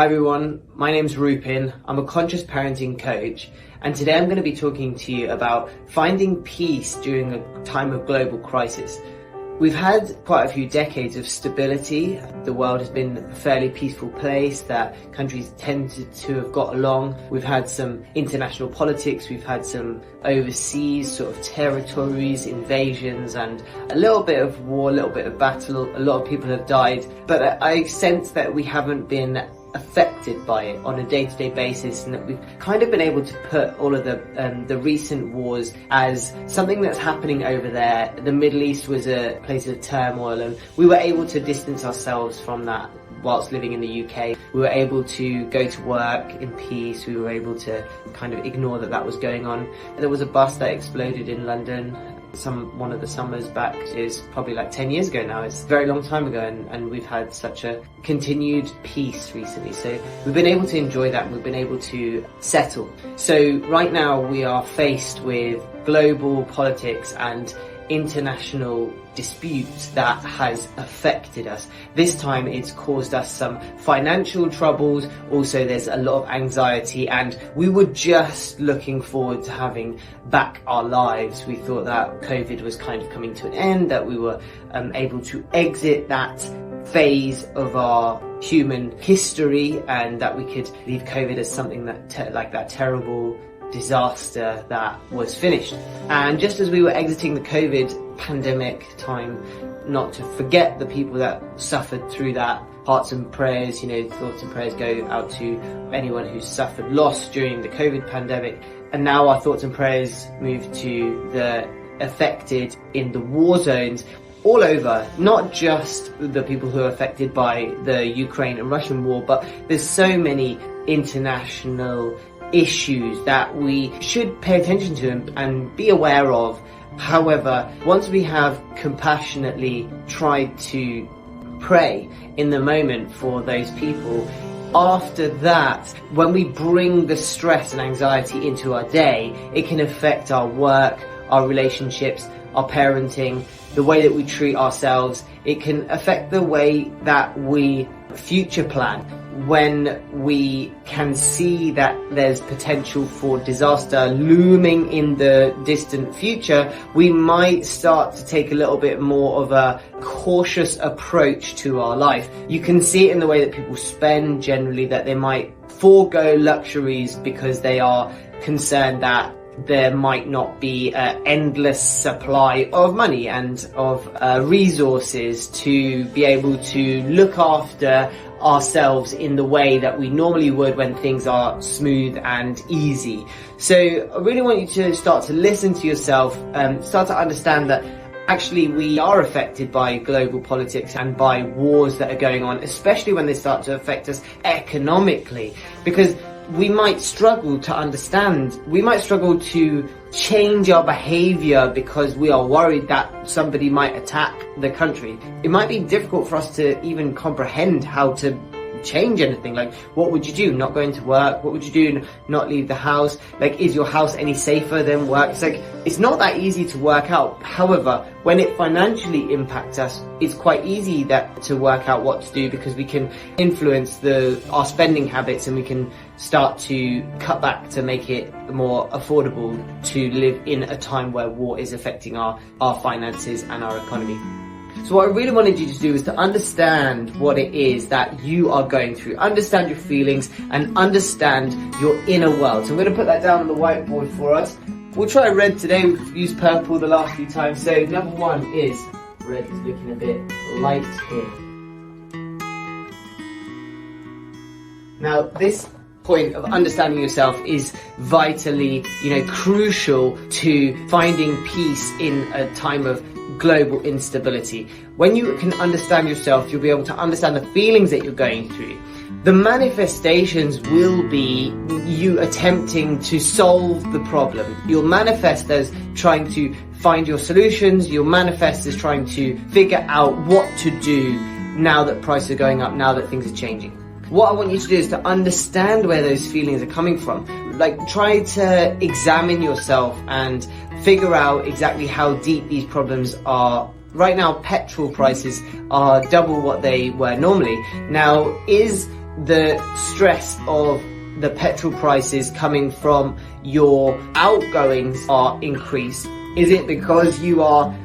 Hi everyone, my name's Rupin. I'm a conscious parenting coach, and today I'm going to be talking to you about finding peace during a time of global crisis. We've had quite a few decades of stability. The world has been a fairly peaceful place that countries tended to have got along. We've had some international politics, we've had some overseas sort of territories, invasions, and a little bit of war, a little bit of battle. A lot of people have died, but I sense that we haven't been affected by it on a day-to-day basis, and that we've kind of been able to put all of the recent wars as something that's happening over there. The Middle East was a place of turmoil, and we were able to distance ourselves from that whilst living in the UK. We were able to go to work in peace. We were able to kind of ignore that was going on. There was a bus that exploded in London one of the summers back. Is probably like 10 years ago now. It's a very long time ago, and we've had such a continued peace recently. So we've been able to enjoy that, and we've been able to settle. So right now we are faced with global politics and international disputes that has affected us. This time it's caused us some financial troubles. Also, there's a lot of anxiety, and we were just looking forward to having back our lives. We thought that COVID was kind of coming to an end, that we were able to exit that phase of our human history, and that we could leave COVID as something that like that terrible disaster that was finished. And just as we were exiting the COVID pandemic time, not to forget the people that suffered through that, hearts and prayers, thoughts and prayers go out to anyone who's suffered loss during the COVID pandemic. And now our thoughts and prayers move to the affected in the war zones all over, not just the people who are affected by the Ukraine and Russian war, but there's so many international issues that we should pay attention to and be aware of. However, once we have compassionately tried to pray in the moment for those people, after that, when we bring the stress and anxiety into our day, it can affect our work, our relationships, our parenting, the way that we treat ourselves. It can affect the way that we future plan. When we can see that there's potential for disaster looming in the distant future, we might start to take a little bit more of a cautious approach to our life. You can see it in the way that people spend generally, that they might forego luxuries because they are concerned that there might not be an endless supply of money and of resources to be able to look after ourselves in the way that we normally would when things are smooth and easy. So I really want you to start to listen to yourself, start to understand that actually we are affected by global politics and by wars that are going on, especially when they start to affect us economically, because we might struggle to understand, we might struggle to change our behavior because we are worried that somebody might attack the country. It might be difficult for us to even comprehend how to change anything. Like, what would you do? Not going to work? What would you do? Not leave the house? Like, is your house any safer than work? It's like, it's not that easy to work out. However, when it financially impacts us, it's quite easy to work out what to do, because we can influence our spending habits, and we can start to cut back to make it more affordable to live in a time where war is affecting our finances and our economy. So what I really wanted you to do is to understand what it is that you are going through, understand your feelings, and understand your inner world. So I'm going to put that down on the whiteboard for us. We'll try red today. We've used purple the last few times. So number one is red is looking a bit light here. Now this point of understanding yourself is vitally, crucial to finding peace in a time of global instability. When you can understand yourself, you'll be able to understand the feelings that you're going through. The manifestations will be you attempting to solve the problem. You'll manifest as trying to find your solutions. You'll manifest as trying to figure out what to do now that prices are going up, now that things are changing. What I want you to do is to understand where those feelings are coming from. Like, try to examine yourself and figure out exactly how deep these problems are. Right now, petrol prices are double what they were normally. Now, is the stress of the petrol prices coming from your outgoings are increased? Is it because you are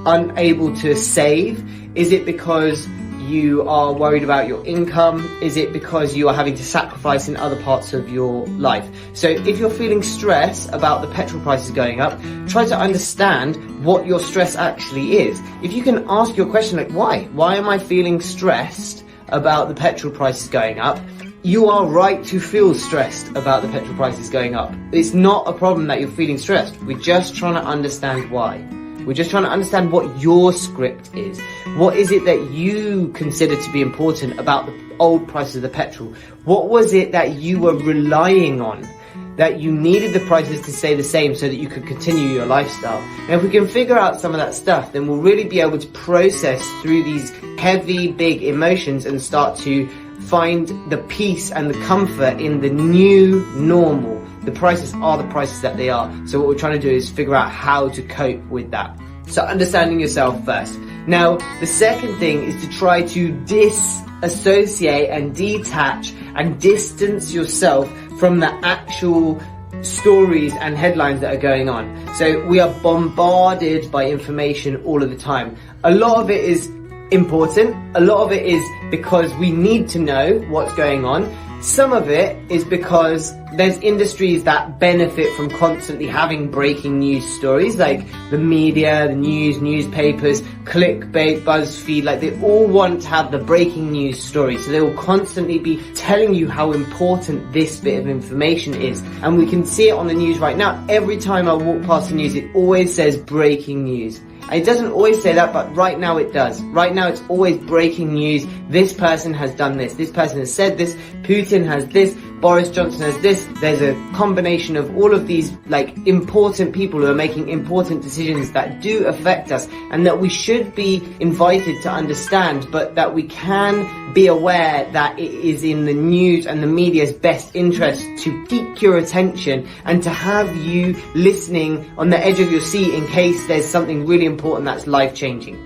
unable to save? Is it because you are worried about your income? Is it because you are having to sacrifice in other parts of your life? So if you're feeling stress about the petrol prices going up, try to understand what your stress actually is. If you can ask your question like, why am I feeling stressed about the petrol prices going up? You are right to feel stressed about the petrol prices going up. It's not a problem that you're feeling stressed. We're just trying to understand why. We're just trying to understand what your script is. What is it that you consider to be important about the old prices of the petrol? What was it that you were relying on, that you needed the prices to stay the same so that you could continue your lifestyle? Now, if we can figure out some of that stuff, then we'll really be able to process through these heavy, big emotions and start to find the peace and the comfort in the new normal. The prices are the prices that they are. So what we're trying to do is figure out how to cope with that. So understanding yourself first. Now, the second thing is to try to disassociate and detach and distance yourself from the actual stories and headlines that are going on. So we are bombarded by information all of the time. A lot of it is important. A lot of it is because we need to know what's going on. Some of it is because there's industries that benefit from constantly having breaking news stories, like the media, the news, newspapers, clickbait, BuzzFeed, like they all want to have the breaking news story. So they will constantly be telling you how important this bit of information is. And we can see it on the news right now. Every time I walk past the news, it always says breaking news. And it doesn't always say that, but right now it does. Right now it's always breaking news. This person has done this. This person has said this. Putin has this. Boris Johnson has this. There's a combination of all of these like important people who are making important decisions that do affect us and that we should be invited to understand, but that we can be aware that it is in the news and the media's best interest to pique your attention and to have you listening on the edge of your seat in case there's something really important that's life-changing.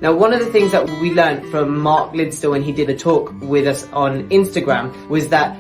Now, one of the things that we learned from Mark Lidstall when he did a talk with us on Instagram was that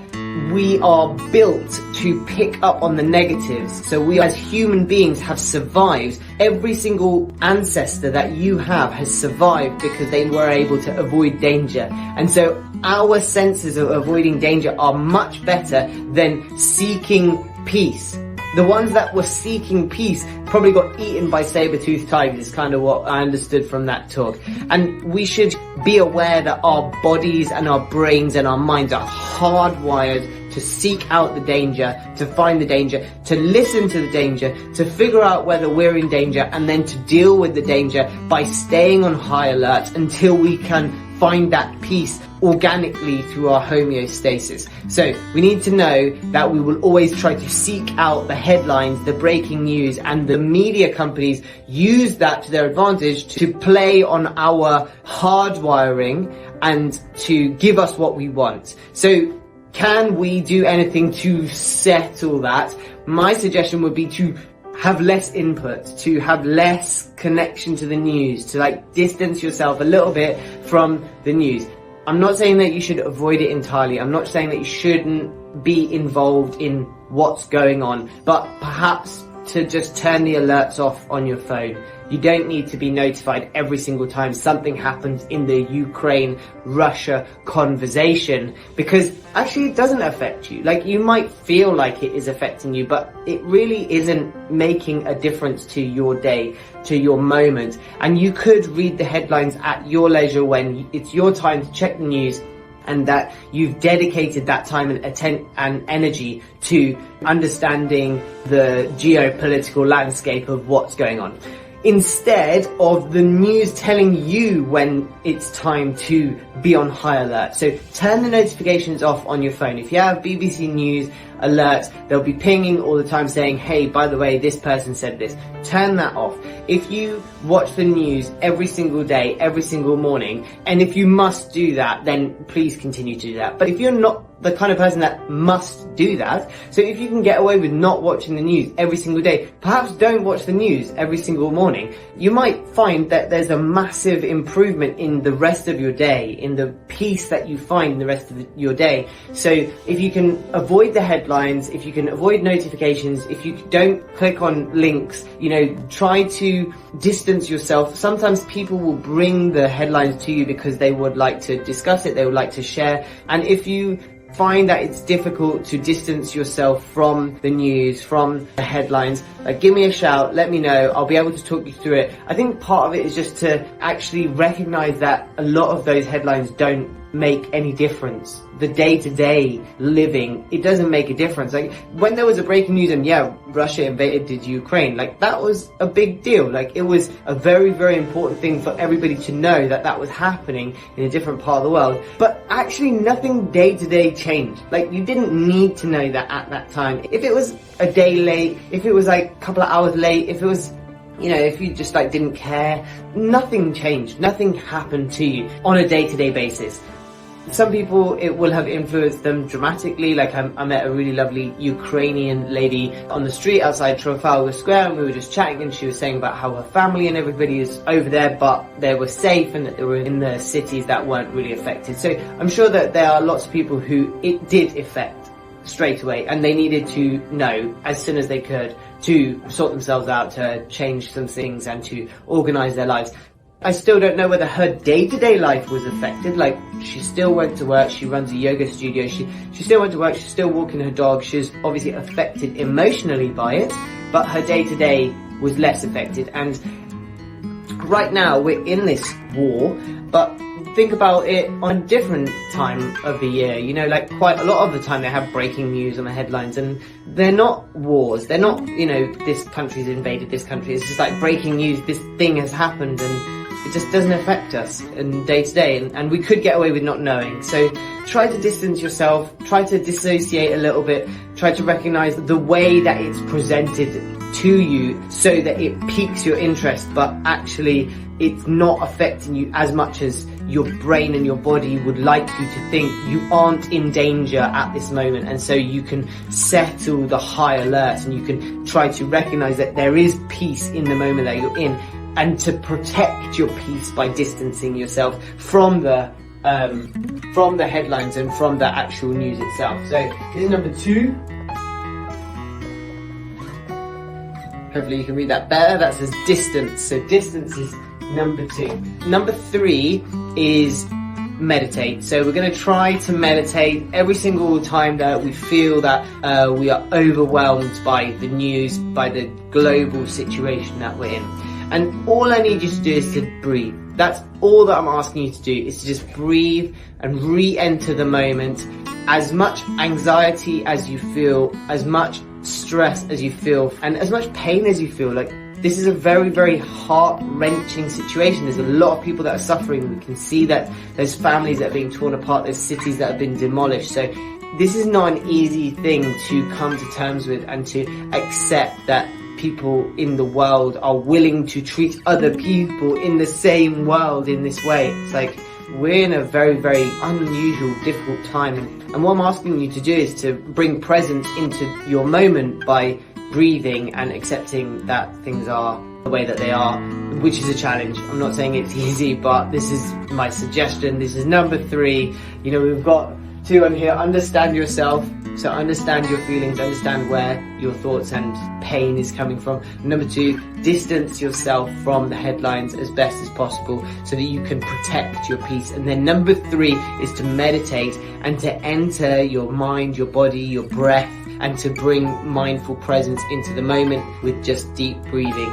we are built to pick up on the negatives. So we as human beings have survived. Every single ancestor that you have has survived because they were able to avoid danger. And so our senses of avoiding danger are much better than seeking peace. The ones that were seeking peace probably got eaten by saber-toothed tigers, is kind of what I understood from that talk. And we should be aware that our bodies and our brains and our minds are hardwired to seek out the danger, to find the danger, to listen to the danger, to figure out whether we're in danger, and then to deal with the danger by staying on high alert until we can find that peace organically through our homeostasis. So we need to know that we will always try to seek out the headlines, the breaking news, and the media companies use that to their advantage to play on our hardwiring and to give us what we want. So can we do anything to settle that? My suggestion would be to have less input, to have less connection to the news, to like distance yourself a little bit from the news. I'm not saying that you should avoid it entirely. I'm not saying that you shouldn't be involved in what's going on, but perhaps to just turn the alerts off on your phone. You don't need to be notified every single time something happens in the Ukraine-Russia conversation, because actually it doesn't affect you. Like, you might feel like it is affecting you, but it really isn't making a difference to your day, to your moment. And you could read the headlines at your leisure when it's your time to check the news, and that you've dedicated that time and energy to understanding the geopolitical landscape of what's going on, instead of the news telling you when it's time to be on high alert. So turn the notifications off on your phone. If you have BBC News alerts, they'll be pinging all the time saying, hey, by the way, this person said this. Turn that off. If you watch the news every single day, every single morning, and if you must do that, then please continue to do that. But if you're not the kind of person that must do that. So if you can get away with not watching the news every single day, perhaps don't watch the news every single morning. You might find that there's a massive improvement in the rest of your day, in the peace that you find in the rest of your day. So if you can avoid the headlines, if you can avoid notifications, if you don't click on links, try to distance yourself. Sometimes people will bring the headlines to you because they would like to discuss it, they would like to share. And if you find that it's difficult to distance yourself from the news, from the headlines, give me a shout, let me know, I'll be able to talk you through it. I think part of it is just to actually recognize that a lot of those headlines don't make any difference. The day-to-day living, it doesn't make a difference. Like when there was a breaking news and Russia invaded Ukraine, that was a big deal. It was a very, very important thing for everybody to know that was happening in a different part of the world. But actually nothing day-to-day changed. You didn't need to know that at that time. If it was a day late, if it was a couple of hours late, if it was if you just didn't care, nothing changed, nothing happened to you on a day-to-day basis. Some people, it will have influenced them dramatically. I met a really lovely Ukrainian lady on the street outside Trafalgar Square, and we were just chatting, and she was saying about how her family and everybody is over there, but they were safe and that they were in the cities that weren't really affected. So I'm sure that there are lots of people who it did affect straight away, and they needed to know as soon as they could to sort themselves out, to change some things and to organize their lives. I still don't know whether her day-to-day life was affected. She still went to work, she runs a yoga studio, she still went to work, she's still walking her dog, she's obviously affected emotionally by it, but her day-to-day was less affected. And right now we're in this war, but think about it on a different time of the year. Quite a lot of the time they have breaking news on the headlines, and they're not wars, they're not, this country's invaded this country, it's just breaking news, this thing has happened, and it just doesn't affect us in day to day, and we could get away with not knowing. So try to distance yourself, try to dissociate a little bit, try to recognize the way that it's presented to you so that it piques your interest, but actually it's not affecting you as much as your brain and your body would like you to think. You aren't in danger at this moment, and so you can settle the high alert, and you can try to recognize that there is peace in the moment that you're in, and to protect your peace by distancing yourself from the headlines and from the actual news itself. So this is number 2. Hopefully you can read that better. That says distance. So distance is number 2. Number 3 is meditate. So we're going to try to meditate every single time that we feel that we are overwhelmed by the news, by the global situation that we're in. And all I need you to do is to breathe. That's all that I'm asking you to do, is to just breathe and re-enter the moment. As much anxiety as you feel, as much stress as you feel, and as much pain as you feel. This is a very, very heart-wrenching situation. There's a lot of people that are suffering. We can see that there's families that are being torn apart, there's cities that have been demolished. So this is not an easy thing to come to terms with, and to accept that people in the world are willing to treat other people in the same world in this way. It's we're in a very, very unusual, difficult time. And what I'm asking you to do is to bring presence into your moment by breathing and accepting that things are the way that they are, which is a challenge. I'm not saying it's easy, but this is my suggestion. This is number 3. We've got 2 on here. Understand yourself. So understand your feelings, understand where your thoughts and pain is coming from. Number 2, distance yourself from the headlines as best as possible so that you can protect your peace. And then number 3 is to meditate and to enter your mind, your body, your breath, and to bring mindful presence into the moment with just deep breathing.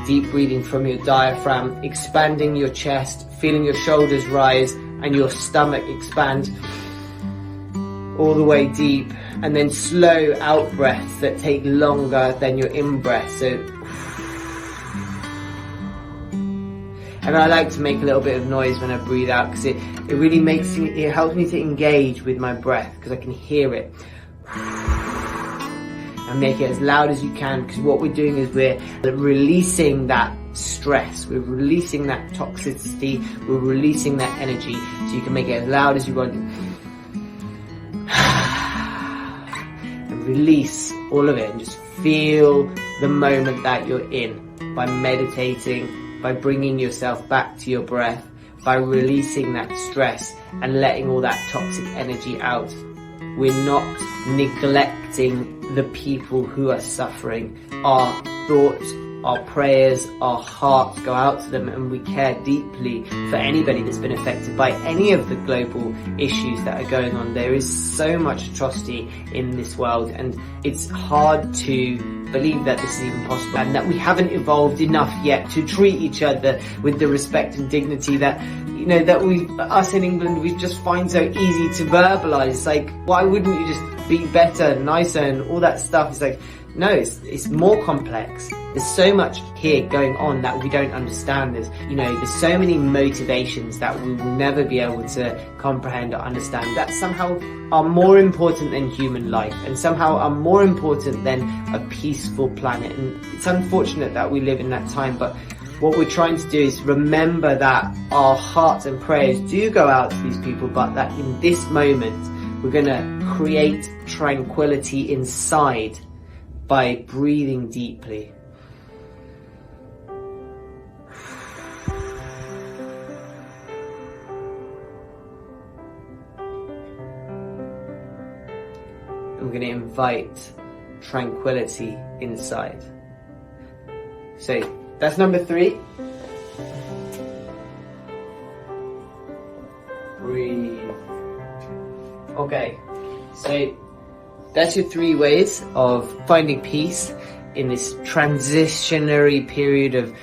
Deep breathing from your diaphragm, expanding your chest, feeling your shoulders rise and your stomach expand all the way deep, and then slow out breaths that take longer than your in breath. So, and I like to make a little bit of noise when I breathe out, because it really it helps me to engage with my breath, because I can hear it. And make it as loud as you can, because what we're doing is we're releasing that stress, we're releasing that toxicity, we're releasing that energy, so you can make it as loud as you want. release all of it and just feel the moment that you're in by meditating, by bringing yourself back to your breath, by releasing that stress and letting all that toxic energy out. We're not neglecting the people who are suffering. Our thoughts, our prayers, our hearts go out to them, and we care deeply for anybody that's been affected by any of the global issues that are going on. There is so much atrocity in this world, and it's hard to believe that this is even possible, and that we haven't evolved enough yet to treat each other with the respect and dignity that, you know, that us in England, we just find so easy to verbalize. Like, why wouldn't you just be better, nicer, and all that stuff? It's like, no, it's more complex. There's so much here going on that we don't understand. There's so many motivations that we will never be able to comprehend or understand, that somehow are more important than human life, and somehow are more important than a peaceful planet. And it's unfortunate that we live in that time, but what we're trying to do is remember that our hearts and prayers do go out to these people, but that in this moment, we're gonna create tranquility inside by breathing deeply. I'm going to invite tranquility inside. So that's number 3. Breathe. Okay, so that's your 3 ways of finding peace in this transitionary period of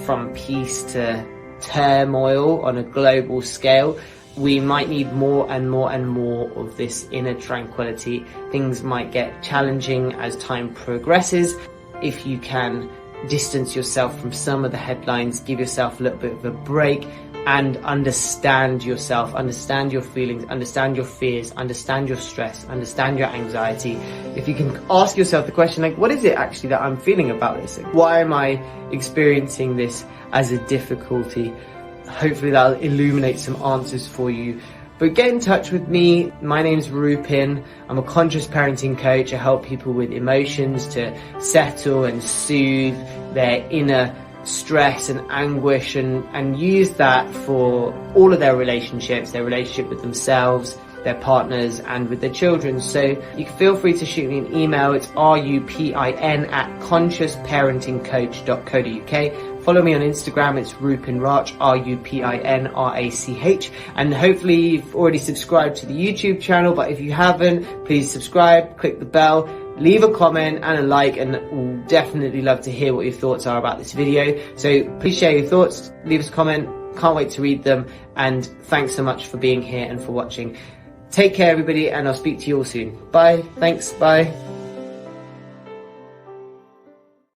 from peace to turmoil on a global scale. We might need more and more and more of this inner tranquility. Things might get challenging as time progresses. If you can distance yourself from some of the headlines, give yourself a little bit of a break, and understand yourself, understand your feelings, understand your fears, understand your stress, understand your anxiety. If you can ask yourself the question, like, what is it actually that I'm feeling about this? Like, why am I experiencing this as a difficulty? Hopefully that'll illuminate some answers for you. But get in touch with me. My name's Rupin. I'm a conscious parenting coach. I help people with emotions to settle and soothe their inner stress and anguish, and use that for all of their relationships, their relationship with themselves, their partners, and with their children. So you can feel free to shoot me an email. It's rupin@consciousparentingcoach.co.uk. Follow me on Instagram, it's Rupin Rach, RUPINRACH. And hopefully you've already subscribed to the YouTube channel, but if you haven't, please subscribe, click the bell, leave a comment and a like, and we'll definitely love to hear what your thoughts are about this video. So please share your thoughts, leave us a comment, can't wait to read them, and thanks so much for being here and for watching. Take care everybody, and I'll speak to you all soon. Bye, thanks, bye.